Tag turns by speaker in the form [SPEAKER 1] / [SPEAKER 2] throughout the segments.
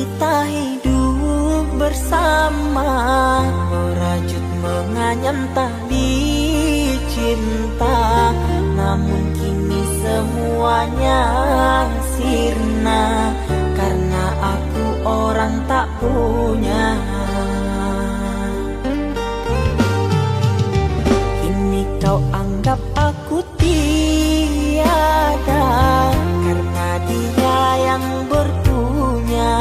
[SPEAKER 1] kita hidup bersama, merajut menganyam tali cinta. Namun kini semuanya sirna, karena aku orang tak punya. Kini kau anggap aku tiada, karena dia yang berpunya.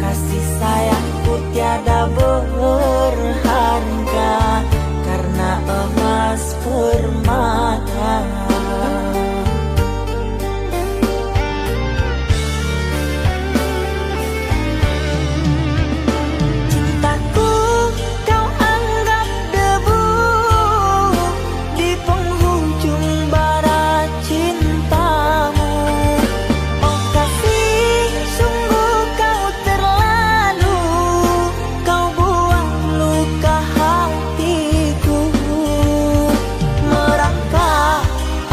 [SPEAKER 1] Kasih sayangku tiada berharga, karena emas permata. Cintaku kau anggap debu di penghujung bara cintamu. Oh kasih, sungguh kau terlalu, kau buang luka hatiku. Merangkak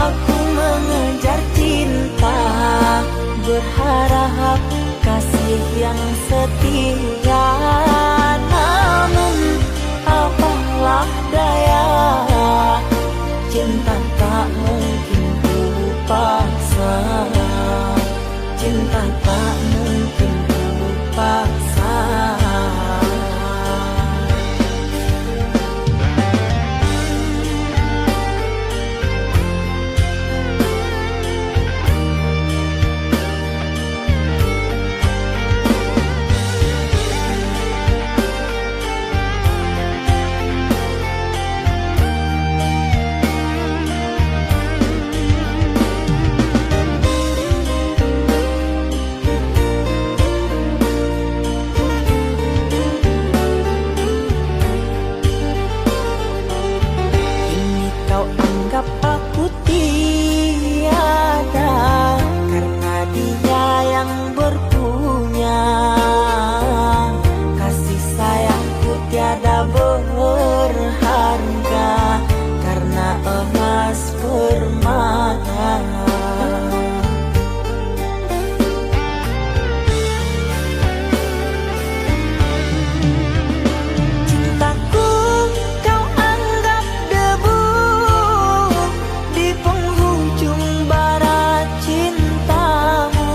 [SPEAKER 1] aku mengejar cinta, berharap kasih yang setia. Namun apalah daya, cinta tak mungkin ku paksa, cinta tak mungkin ku paksa. Kini kau anggap aku tiada, karena dia yang berpunya. Kasih sayangku tiada berharga, karena emas permata. Cintaku kau anggap debu di penghujung bara cintamu.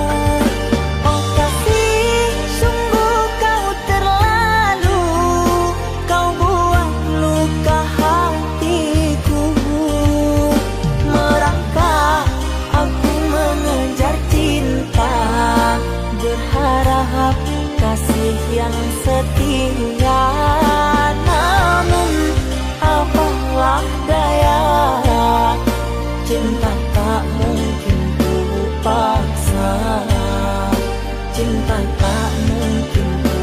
[SPEAKER 1] Oh kasih, sungguh kau terlalu, kau buang luka hatiku. Merangkak aku mengejar cinta, berharap kasih yang setia. Namun apalah daya, cinta tak mungkin ku paksa, cinta tak mungkin ku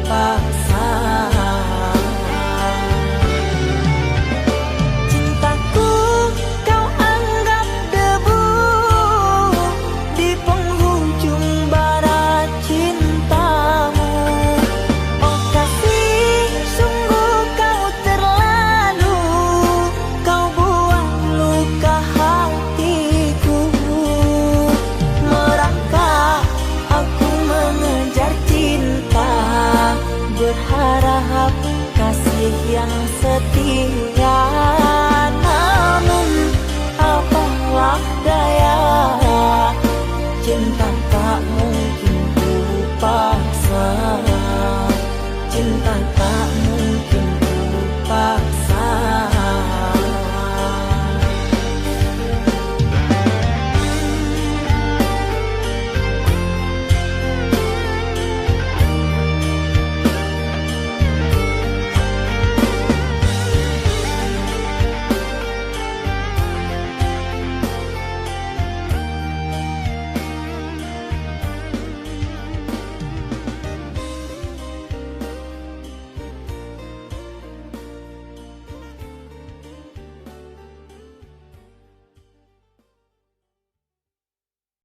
[SPEAKER 1] paksa. Cintaku kau anggap debu di penghujung bara cintamu. Oh kasih, sungguh kau terlalu, kau buang luka hatiku. Merangkak aku mengejar cinta, berharap kasih yang setia. Namun apalah daya, cinta